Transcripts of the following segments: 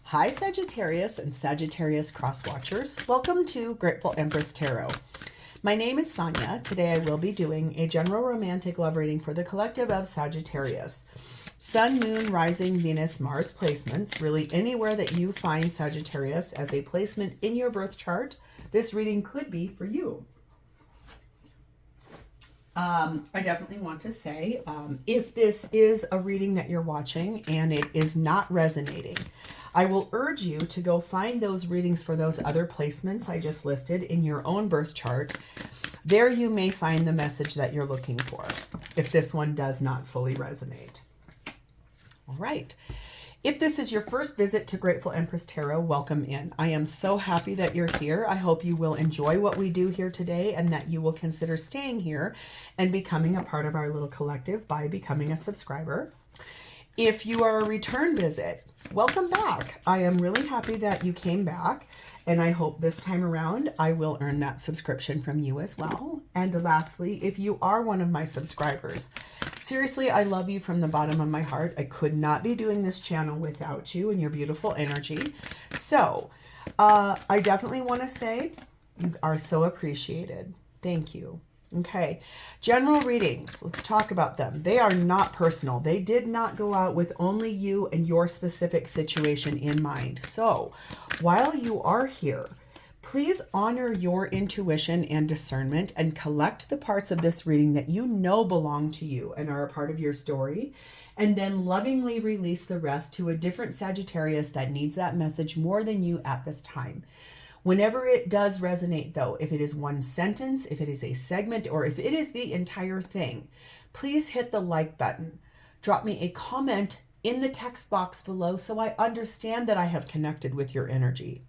Hi Sagittarius and Sagittarius cross-watchers. Welcome to Grateful Empress Tarot. My name is Sonia. Today I will be doing a general romantic love reading for the collective of Sagittarius. Sun, Moon, Rising, Venus, Mars placements. Really anywhere that you find Sagittarius as a placement in your birth chart, this reading could be for you. I definitely want to say, if this is a reading that you're watching and it is not resonating, I will urge you to go find those readings for those other placements I just listed in your own birth chart. There you may find the message that you're looking for, if this one does not fully resonate. All right. If this is your first visit to Grateful Empress Tarot, welcome in. I am so happy that you're here. I hope you will enjoy what we do here today and that you will consider staying here and becoming a part of our little collective by becoming a subscriber. If you are a return visit, welcome back. I am really happy that you came back, and I hope this time around I will earn that subscription from you as well. And lastly, if you are one of my subscribers, seriously, I love you from the bottom of my heart. I could not be doing this channel without you and your beautiful energy. So I definitely want to say you are so appreciated. Thank you. Okay, general readings. Let's talk about them. They are not personal. They did not go out with only you and your specific situation in mind. So while you are here, please honor your intuition and discernment and collect the parts of this reading that you know belong to you and are a part of your story, and then lovingly release the rest to a different Sagittarius that needs that message more than you at this time. Whenever it does resonate, though, if it is one sentence, if it is a segment, or if it is the entire thing, please hit the like button. Drop me a comment in the text box below so I understand that I have connected with your energy.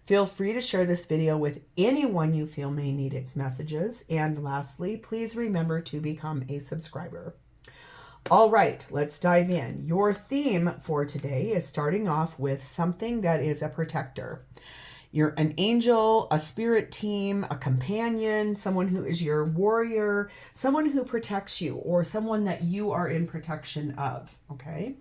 Feel free to share this video with anyone you feel may need its messages. And lastly, please remember to become a subscriber. All right, let's dive in. Your theme for today is starting off with something that is a protector. You're an angel, a spirit team, a companion, someone who is your warrior, someone who protects you, or someone that you are in protection of, okay?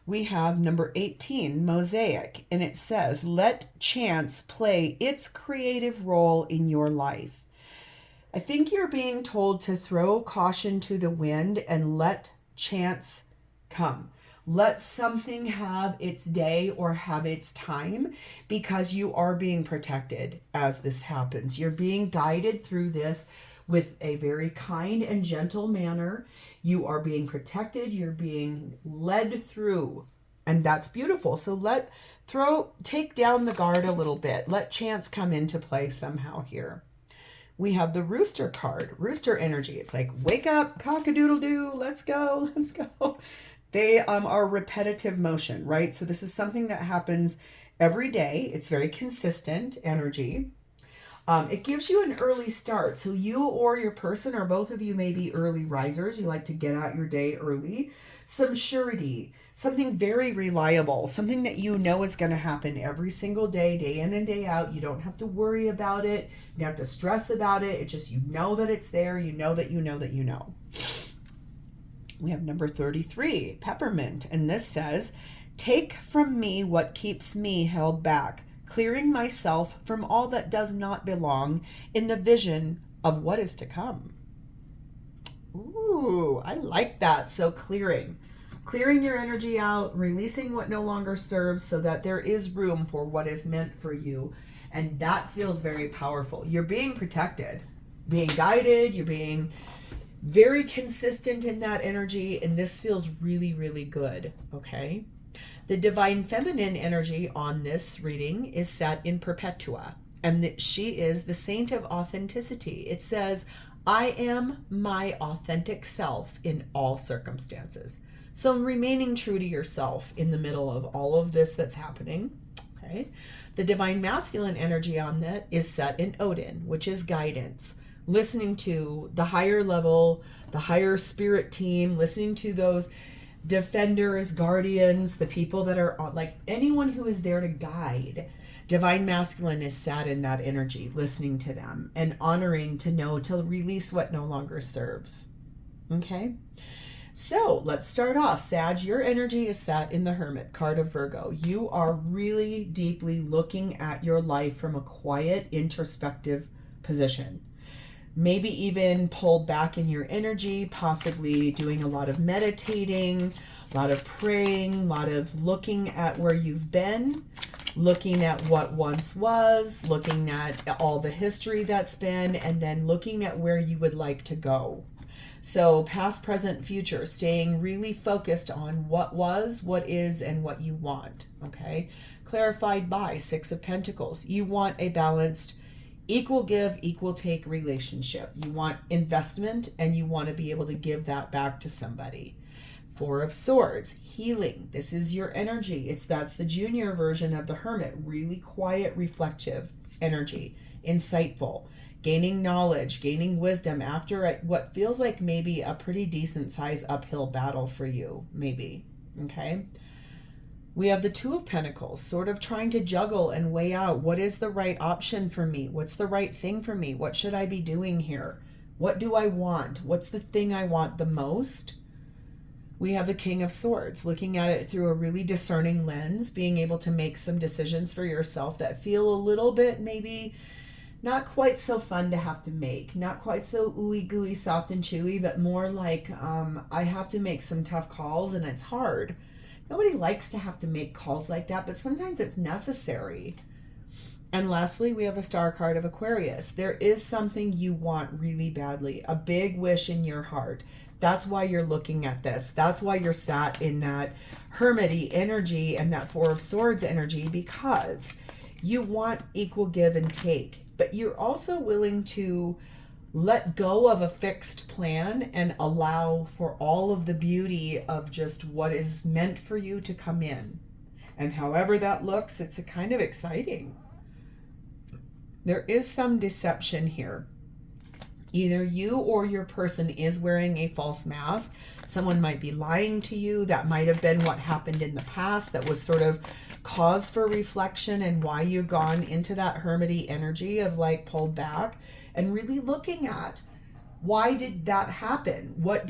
We have number 18, Mosaic, and it says, let chance play its creative role in your life. I think you're being told to throw caution to the wind and let chance come. Let something have its day or have its time, because you are being protected as this happens. You're being guided through this with a very kind and gentle manner. You are being protected. You're being led through, and that's beautiful. So take down the guard a little bit. Let chance come into play somehow here. We have the Rooster card, Rooster energy. It's like, wake up, cock-a-doodle-doo, let's go, let's go. They are repetitive motion, right? So this is something that happens every day. It's very consistent energy. It gives you an early start. So you or your person, or both of you, may be early risers. You like to get out your day early. Some surety, something very reliable, something that you know is going to happen every single day, day in and day out. You don't have to worry about it. You don't have to stress about it. It's just, you know that it's there. You know that you know that you know. We have number 33, Peppermint, and this says, take from me what keeps me held back, clearing myself from all that does not belong in the vision of what is to come. Ooh, I like that. So clearing your energy out, releasing what no longer serves so that there is room for what is meant for you. And that feels very powerful. You're being protected, being guided, you're being very consistent in that energy, and this feels really, really good, okay? The Divine Feminine energy on this reading is set in Perpetua, and she is the Saint of Authenticity. It says, I am my authentic self in all circumstances. So remaining true to yourself in the middle of all of this that's happening, okay? The Divine Masculine energy on that is set in Odin, which is guidance. Listening to the higher level, the higher spirit team, listening to those defenders, guardians, the people that are like anyone who is there to guide. Divine Masculine is sat in that energy, listening to them and honoring to know to release what no longer serves. Okay. So let's start off. Sag, your energy is sat in the Hermit, card of Virgo. You are really deeply looking at your life from a quiet, introspective position. Maybe even pulled back in your energy, possibly doing a lot of meditating, a lot of praying, a lot of looking at where you've been, looking at what once was, looking at all the history that's been, and then looking at where you would like to go. So past, present, future, staying really focused on what was, what is, and what you want, okay? Clarified by Six of Pentacles. You want a balanced, equal give, equal take relationship. You want investment, and you want to be able to give that back to somebody. Four of Swords, healing. This is your energy. That's the junior version of the Hermit. Really quiet, reflective energy, insightful. Gaining knowledge, gaining wisdom after what feels like maybe a pretty decent size uphill battle for you, maybe, okay? We have the Two of Pentacles, sort of trying to juggle and weigh out what is the right option for me? What's the right thing for me? What should I be doing here? What do I want? What's the thing I want the most? We have the King of Swords, looking at it through a really discerning lens, being able to make some decisions for yourself that feel a little bit maybe not quite so fun to have to make, not quite so ooey gooey, soft and chewy, but more like I have to make some tough calls and it's hard. Nobody likes to have to make calls like that, but sometimes it's necessary. And lastly, we have the Star card of Aquarius. There is something you want really badly, a big wish in your heart. That's why you're looking at this. That's why you're sat in that hermity energy and that Four of Swords energy, because you want equal give and take. But you're also willing to let go of a fixed plan and allow for all of the beauty of just what is meant for you to come in. And however that looks, it's a kind of exciting. There is some deception here. Either you or your person is wearing a false mask. Someone might be lying to you. That might have been what happened in the past that was sort of cause for reflection and why you've gone into that hermity energy of like pulled back and really looking at why did that happen? What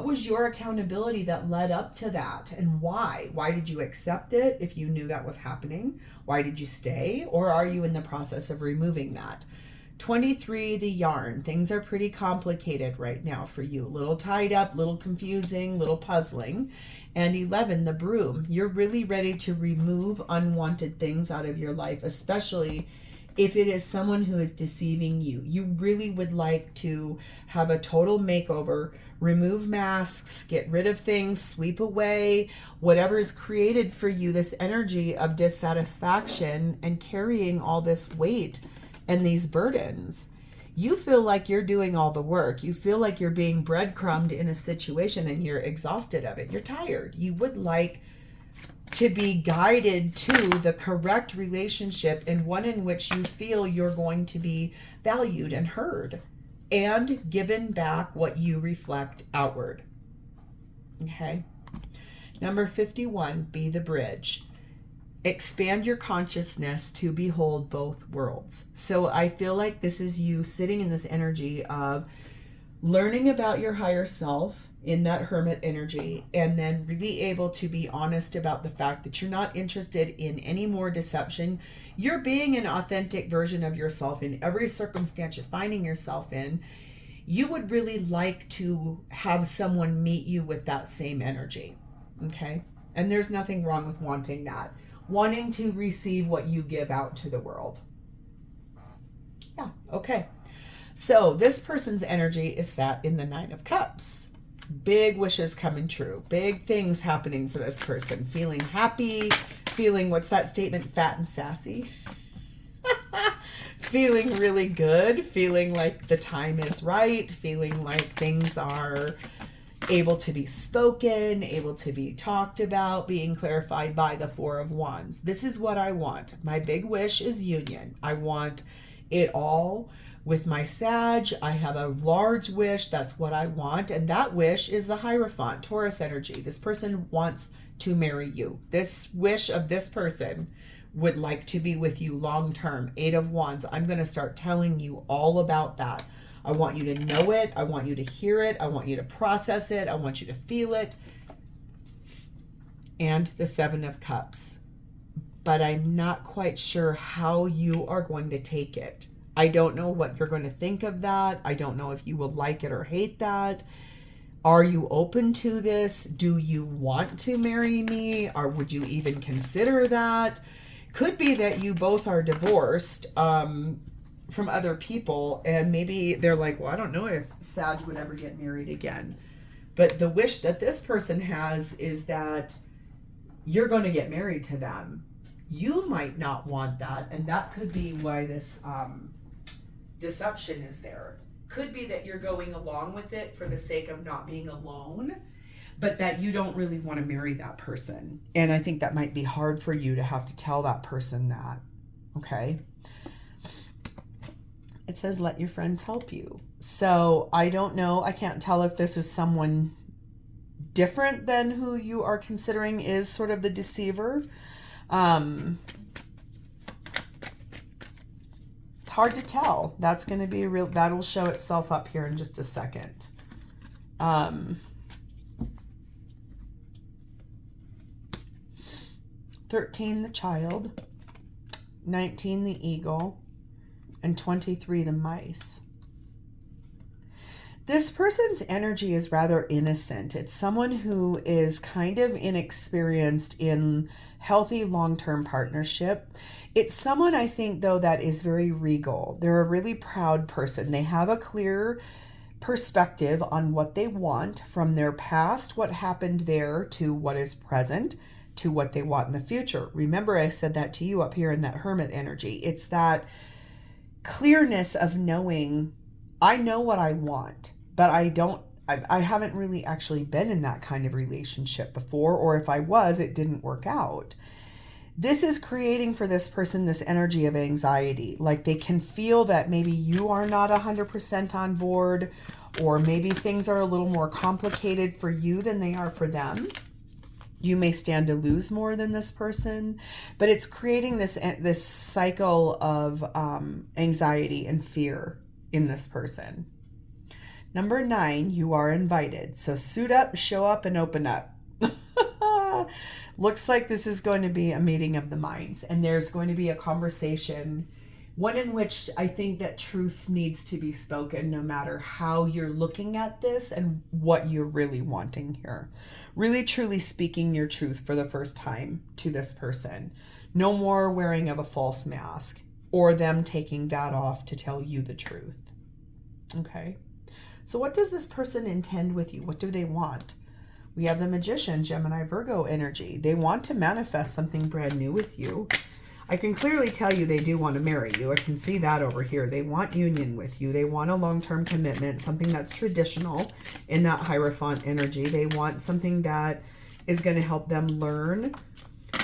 was your accountability that led up to that, and why? Why did you accept it if you knew that was happening? Why did you stay? Or are you in the process of removing that? 23, the yarn. Things are pretty complicated right now for you. A little tied up, little confusing, little puzzling. And 11, the broom. You're really ready to remove unwanted things out of your life, especially if it is someone who is deceiving you. You really would like to have a total makeover, remove masks, get rid of things, sweep away whatever is created for you, this energy of dissatisfaction and carrying all this weight and these burdens. You feel like you're doing all the work. You feel like you're being breadcrumbed in a situation and you're exhausted of it. You're tired. You would like to be guided to the correct relationship and one in which you feel you're going to be valued and heard and given back what you reflect outward. Okay. Number 51, be the bridge. Expand your consciousness to behold both worlds. So I feel like this is you sitting in this energy of learning about your higher self in that hermit energy, and then really able to be honest about the fact that you're not interested in any more deception. You're being an authentic version of yourself in every circumstance you're finding yourself in. You would really like to have someone meet you with that same energy. Okay. And there's nothing wrong with wanting that. Wanting to receive what you give out to the world. Yeah. Okay. So this person's energy is sat in the Nine of Cups. Big wishes coming true. Big things happening for this person. Feeling happy. Feeling, what's that statement? Fat and sassy. Feeling really good. Feeling like the time is right. Feeling like things are able to be spoken, able to be talked about, being clarified by the Four of Wands. This is what I want. My big wish is union. I want it all. With my Sag, I have a large wish. That's what I want. And that wish is the Hierophant, Taurus energy. This person wants to marry you. This wish of this person would like to be with you long term. Eight of Wands. I'm going to start telling you all about that. I want you to know it. I want you to hear it. I want you to process it. I want you to feel it. And the Seven of Cups. But I'm not quite sure how you are going to take it. I don't know what you're going to think of that. I don't know if you will like it or hate that. Are you open to this? Do you want to marry me? Or would you even consider that? Could be that you both are divorced from other people, and maybe they're like, well, I don't know if Sag would ever get married again. But the wish that this person has is that you're going to get married to them. You might not want that, and that could be why this deception is there. Could be that you're going along with it for the sake of not being alone, but that you don't really want to marry that person. And I think that might be hard for you to have to tell that person that. Okay. It says, let your friends help you. So I don't know. I can't tell if this is someone different than who you are considering is sort of the deceiver. It's hard to tell. That's going to be real. That'll show itself up here in just a second. 13, the child, 19, the eagle, and 23, the mice. This person's energy is rather innocent. It's someone who is kind of inexperienced in healthy long-term partnership. It's someone, I think, though, that is very regal. They're a really proud person. They have a clear perspective on what they want from their past, what happened there, to what is present, to what they want in the future. Remember, I said that to you up here in that hermit energy. It's that clearness of knowing, I know what I want, but I haven't really actually been in that kind of relationship before, or if I was, it didn't work out. This is creating for this person this energy of anxiety. Like they can feel that maybe you are not 100% on board, or maybe things are a little more complicated for you than they are for them. You may stand to lose more than this person, but it's creating this cycle of anxiety and fear in this person. Number 9, you are invited. So suit up, show up, and open up. Looks like this is going to be a meeting of the minds, and there's going to be a conversation, one in which I think that truth needs to be spoken no matter how you're looking at this and what you're really wanting here. Really, truly speaking your truth for the first time to this person. No more wearing of a false mask or them taking that off to tell you the truth. Okay. So what does this person intend with you? What do they want? We have the Magician, Gemini, Virgo energy. They want to manifest something brand new with you. I can clearly tell you they do want to marry you. I can see that over here. They want union with you. They want a long-term commitment, something that's traditional in that Hierophant energy. They want something that is going to help them learn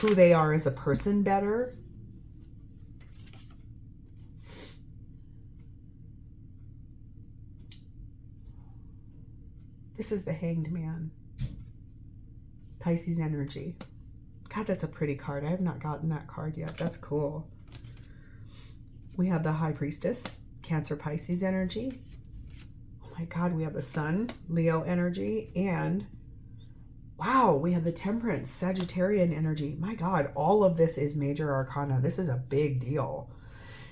who they are as a person better. This is the Hanged Man. Pisces energy. God, that's a pretty card. I have not gotten that card yet. That's cool. We have the High Priestess, Cancer, Pisces energy. Oh my God, we have the Sun, Leo energy. And wow, we have the Temperance, Sagittarian energy. My God, all of this is major arcana. This is a big deal.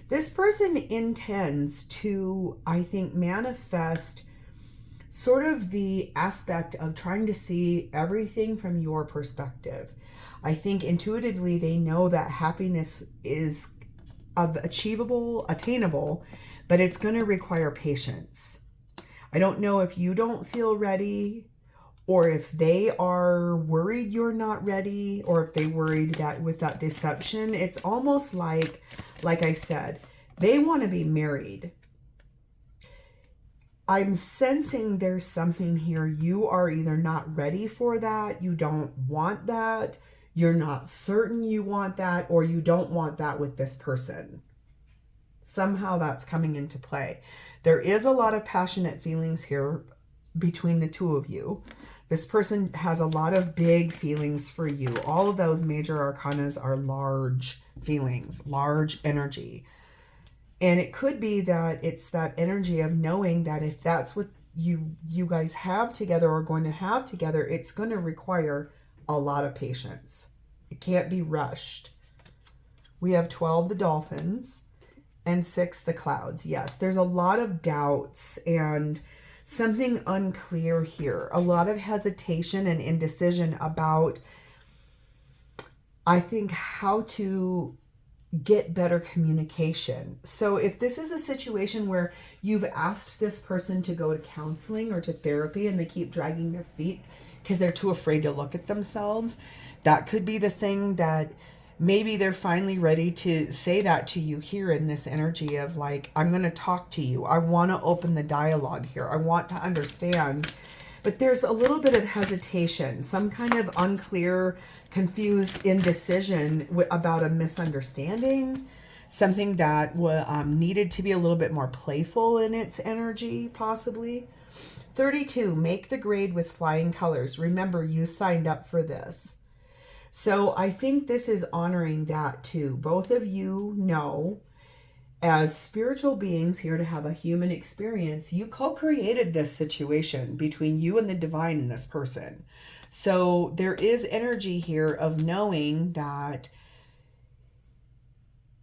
This person intends to, I think, manifest sort of the aspect of trying to see everything from your perspective. I think intuitively they know that happiness is achievable, attainable, but it's going to require patience. I don't know if you don't feel ready, or if they are worried you're not ready, or if they worried that with that deception, it's almost like I said, they want to be married. I'm sensing there's something here. You are either not ready for that, you don't want that, you're not certain you want that, or you don't want that with this person. Somehow that's coming into play. There is a lot of passionate feelings here between the two of you. This person has a lot of big feelings for you. All of those major arcanas are large feelings, large energy. And it could be that it's that energy of knowing that if that's what you guys have together or going to have together, it's going to require a lot of patience. It can't be rushed. We have 12, the dolphins, and 6, the clouds. Yes, there's a lot of doubts and something unclear here. A lot of hesitation and indecision about, I think, how to get better communication. So if this is a situation where you've asked this person to go to counseling or to therapy and they keep dragging their feet because they're too afraid to look at themselves, that could be the thing that maybe they're finally ready to say that to you here in this energy of like, I'm going to talk to you. I want to open the dialogue here. I want to understand. But there's a little bit of hesitation, some kind of unclear, confused indecision about a misunderstanding, something that needed to be a little bit more playful in its energy, possibly. 32, make the grade with flying colors. Remember, you signed up for this. So I think this is honoring that too. Both of you know, as spiritual beings here to have a human experience, you co-created this situation between you and the divine in this person. So there is energy here of knowing that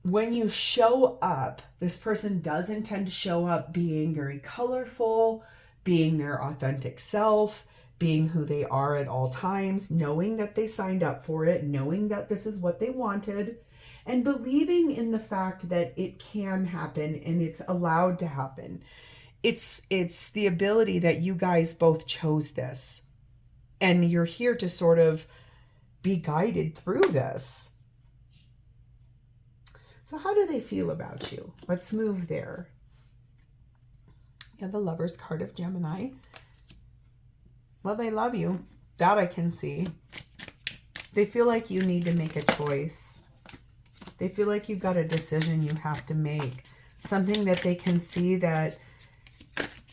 when you show up, this person does intend to show up being very colorful, being their authentic self, being who they are at all times, knowing that they signed up for it, knowing that this is what they wanted, and believing in the fact that it can happen and it's allowed to happen. It's the ability that you guys both chose this. And you're here to sort of be guided through this. So how do they feel about you? Let's move there. Yeah, the Lover's card of Gemini. Well, they love you. That I can see. They feel like you need to make a choice. They feel like you've got a decision you have to make. Something that they can see that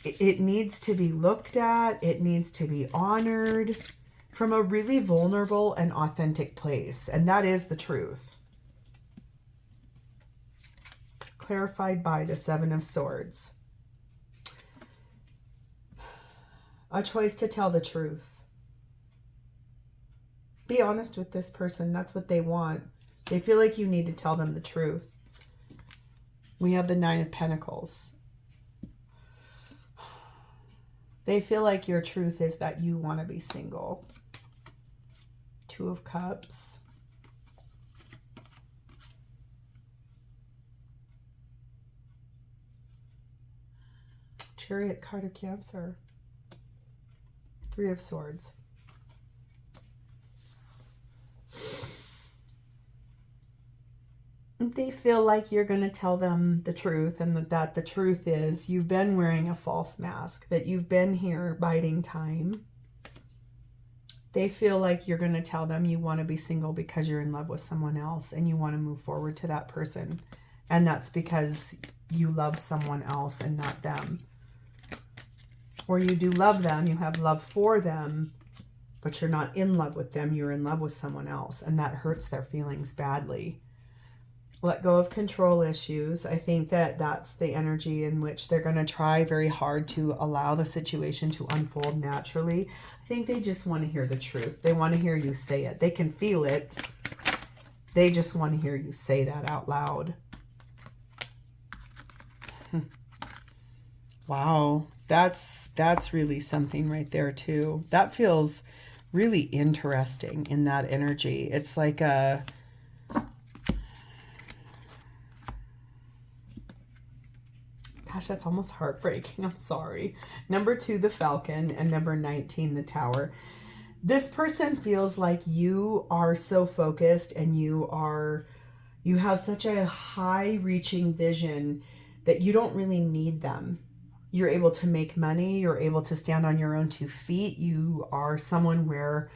it needs to be looked at. It needs to be honored from a really vulnerable and authentic place. And that is the truth. Clarified by the 7 of Swords. A choice to tell the truth. Be honest with this person. That's what they want. They feel like you need to tell them the truth. We have the 9 of Pentacles. They feel like your truth is that you want to be single. 2 of Cups. Chariot card of Cancer. 3 of Swords. They feel like you're going to tell them the truth, and that the truth is you've been wearing a false mask, that you've been here biding time. They feel like you're going to tell them you want to be single because you're in love with someone else and you want to move forward to that person. And that's because you love someone else and not them. Or you do love them, you have love for them, but you're not in love with them, you're in love with someone else, and that hurts their feelings badly. Let go of control issues. I think that that's the energy in which they're going to try very hard to allow the situation to unfold naturally. I think they just want to hear the truth. They want to hear you say it. They can feel it. They just want to hear you say that out loud. Wow, that's really something right there too. That feels really interesting in that energy. It's like a gosh, that's almost heartbreaking. I'm sorry. Number 2, the Falcon, and number 19, the Tower. This person feels like you are so focused and you have such a high-reaching vision that you don't really need them. You're able to make money. You're able to stand on your own 2 feet. You are someone where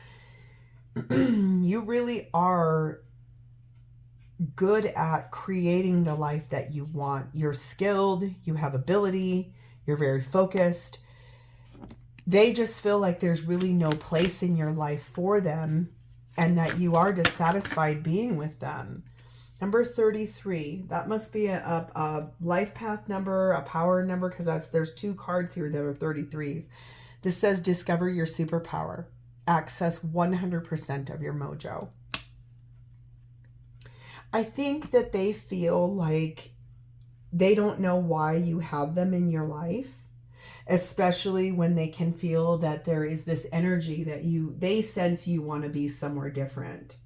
you really are good at creating the life that you want. You're skilled. You have ability. You're very focused. They just feel like there's really no place in your life for them and that you are dissatisfied being with them. Number 33. That must be a life path number, a power number, because there's 2 cards here that are 33s. This says discover your superpower. Access 100% of your mojo. I think that they feel like they don't know why you have them in your life, especially when they can feel that there is this energy that they sense you want to be somewhere different.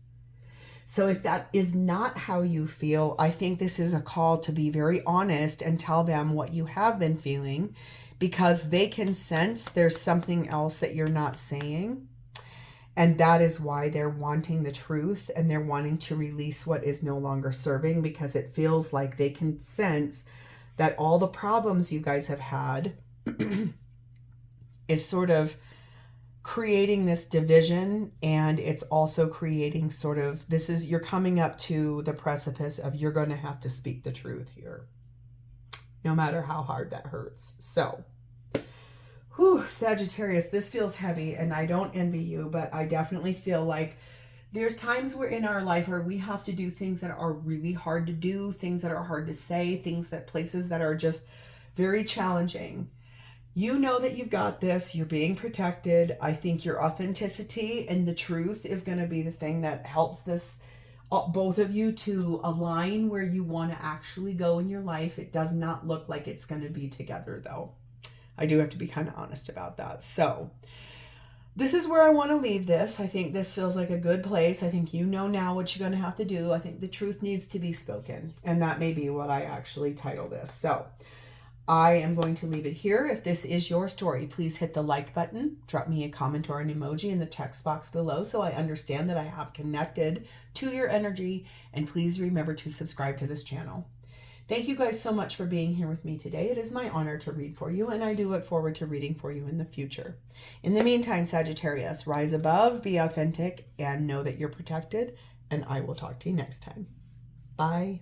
So if that is not how you feel, I think this is a call to be very honest and tell them what you have been feeling, because they can sense there's something else that you're not saying. And that is why they're wanting the truth, and they're wanting to release what is no longer serving, because it feels like they can sense that all the problems you guys have had is sort of creating this division, and it's also creating sort of, you're coming up to the precipice of you're going to have to speak the truth here, no matter how hard that hurts. So, Sagittarius, this feels heavy, and I don't envy you, but I definitely feel like there's times where in our life where we have to do things that are really hard to do, things that are hard to say, places that are just very challenging. You know that you've got this. You're being protected. I think your authenticity and the truth is going to be the thing that helps both of you to align where you want to actually go in your life. It does not look like it's going to be together, though. I do have to be kind of honest about that. So this is where I want to leave this. I think this feels like a good place. I think you know now what you're going to have to do. I think the truth needs to be spoken. And that may be what I actually title this. So I am going to leave it here. If this is your story, please hit the like button. Drop me a comment or an emoji in the text box below so I understand that I have connected to your energy. And please remember to subscribe to this channel. Thank you guys so much for being here with me today. It is my honor to read for you, and I do look forward to reading for you in the future. In the meantime, Sagittarius, rise above, be authentic, and know that you're protected, and I will talk to you next time. Bye.